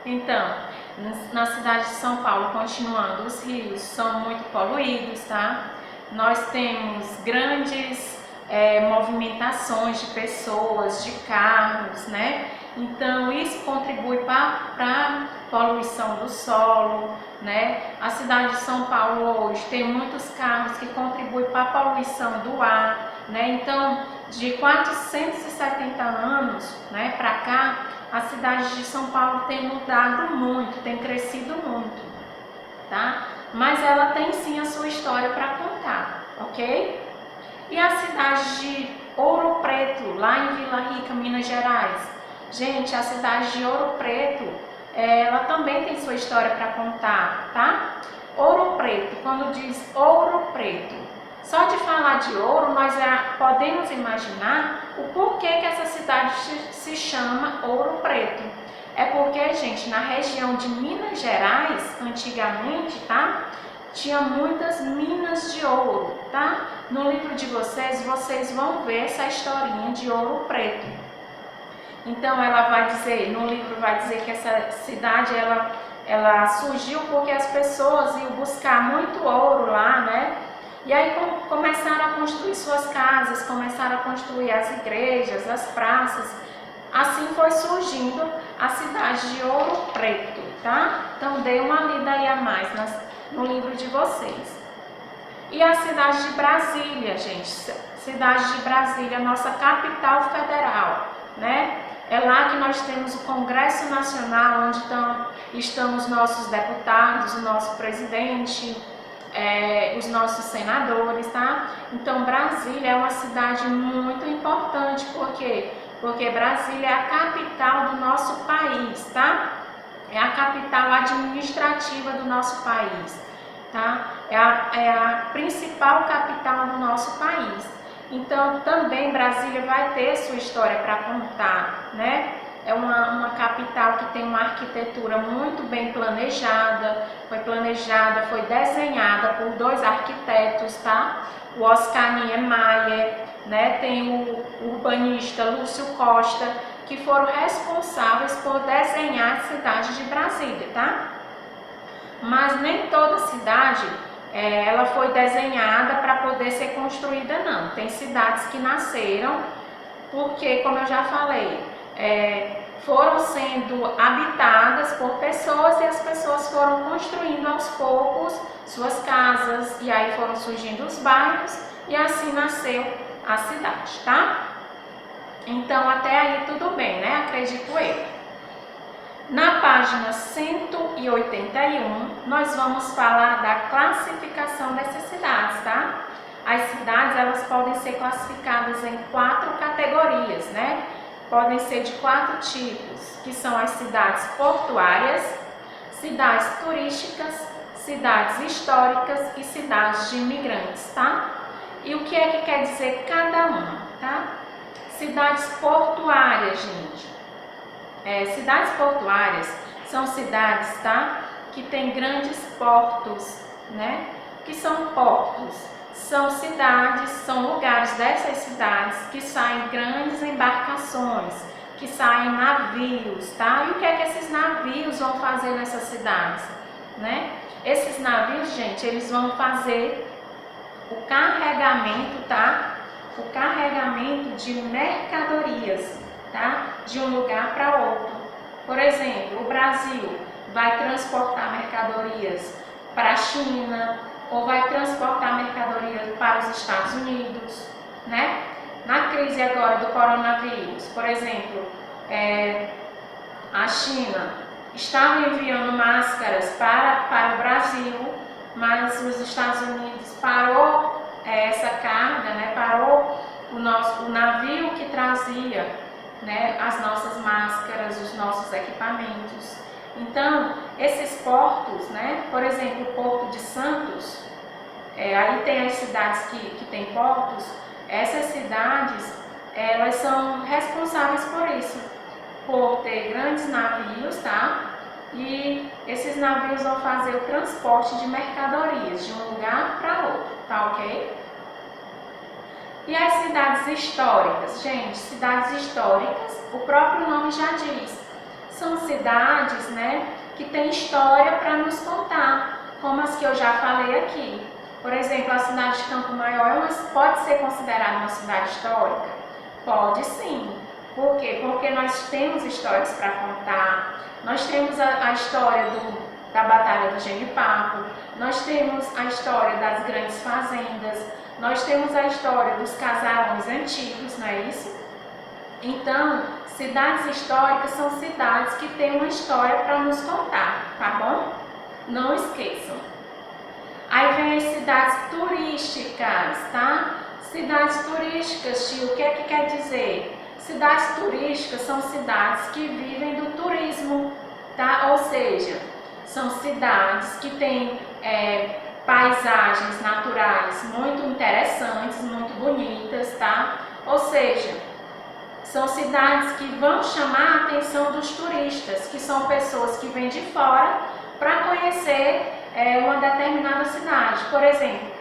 Então, na cidade de São Paulo, continuando, os rios são muito poluídos, tá? Nós temos grandes movimentações de pessoas, de carros, né? Então, isso contribui para a poluição do solo, né? A cidade de São Paulo hoje tem muitos carros que contribuem para a poluição do ar, né? Então, de 470 anos, né, para cá, a cidade de São Paulo tem mudado muito, tem crescido muito, tá? Mas ela tem sim a sua história para contar, ok? E a cidade de Ouro Preto, lá em Vila Rica, Minas Gerais. Gente, a cidade de Ouro Preto, ela também tem sua história para contar, tá? Ouro Preto, quando diz Ouro Preto, só de falar de ouro, nós podemos imaginar o porquê que essa cidade se chama Ouro Preto. É porque, gente, na região de Minas Gerais, antigamente, tá? Tinha muitas minas de ouro, tá? No livro de vocês vão ver essa historinha de Ouro Preto. Então, ela vai dizer, no livro vai dizer que essa cidade, ela surgiu porque as pessoas iam buscar muito ouro lá, né? E aí começaram a construir suas casas, começaram a construir as igrejas, as praças. Assim foi surgindo a cidade de Ouro Preto, tá? Então dê uma lida aí a mais no livro de vocês. E a cidade de Brasília, gente. Cidade de Brasília, nossa capital federal, né? É lá que nós temos o Congresso Nacional, onde estão os nossos deputados, o nosso presidente, os nossos senadores, tá? Então, Brasília é uma cidade muito importante, por quê? Porque Brasília é a capital do nosso país, tá? É a capital administrativa do nosso país, tá? É a principal capital do nosso país. Então, também Brasília vai ter sua história para contar, né? É uma capital que tem uma arquitetura muito bem planejada, foi desenhada por 2 arquitetos, tá? O Oscar Niemeyer, né? Tem o urbanista Lúcio Costa, que foram responsáveis por desenhar a cidade de Brasília, tá? Mas nem toda cidade ela foi desenhada para poder ser construída, não. Tem cidades que nasceram porque, como eu já falei, foram sendo habitadas por pessoas e as pessoas foram construindo aos poucos suas casas e aí foram surgindo os bairros e assim nasceu a cidade, tá? Então até aí tudo bem, né? Acredito eu. Na página 181, nós vamos falar da classificação dessas cidades, tá? As cidades, elas podem ser classificadas em 4 categorias, né? Podem ser de 4 tipos, que são as cidades portuárias, cidades turísticas, cidades históricas e cidades de imigrantes, tá? E o que é que quer dizer cada uma, tá? Cidades portuárias, gente. Cidades portuárias são cidades, tá? Que tem grandes portos, né? Que são portos. São cidades, são lugares dessas cidades que saem grandes embarcações, que saem navios, tá? E o que é que esses navios vão fazer nessas cidades, né? Esses navios, gente, eles vão fazer o carregamento, tá? O carregamento de mercadorias, tá? De um lugar para outro. Por exemplo, o Brasil vai transportar mercadorias para a China ou vai transportar mercadorias para os Estados Unidos, né? Na crise agora do coronavírus, por exemplo, a China estava enviando máscaras para o Brasil, mas os Estados Unidos parou essa carga, né? Parou o navio que trazia, né, as nossas máscaras, os nossos equipamentos. Então, esses portos, né, por exemplo, o Porto de Santos, aí tem as cidades que têm portos, essas cidades, elas são responsáveis por isso, por ter grandes navios, tá? E esses navios vão fazer o transporte de mercadorias de um lugar para outro, tá ok? E as cidades históricas, gente, cidades históricas, o próprio nome já diz, são cidades, né, que têm história para nos contar, como as que eu já falei aqui. Por exemplo, a cidade de Campo Maior pode ser considerada uma cidade histórica? Pode sim. Por quê? Porque nós temos histórias para contar. Nós temos a história da Batalha do Genipapo, nós temos a história das grandes fazendas, nós temos a história dos casarões antigos, não é isso? Então, cidades históricas são cidades que têm uma história para nos contar, tá bom? Não esqueçam. Aí vem as cidades turísticas, tá? Cidades turísticas, tio, o que é que quer dizer? Cidades turísticas são cidades que vivem do turismo, tá? Ou seja, são cidades que têm paisagens naturais muito interessantes, muito bonitas, tá? Ou seja, são cidades que vão chamar a atenção dos turistas, que são pessoas que vêm de fora para conhecer uma determinada cidade. Por exemplo,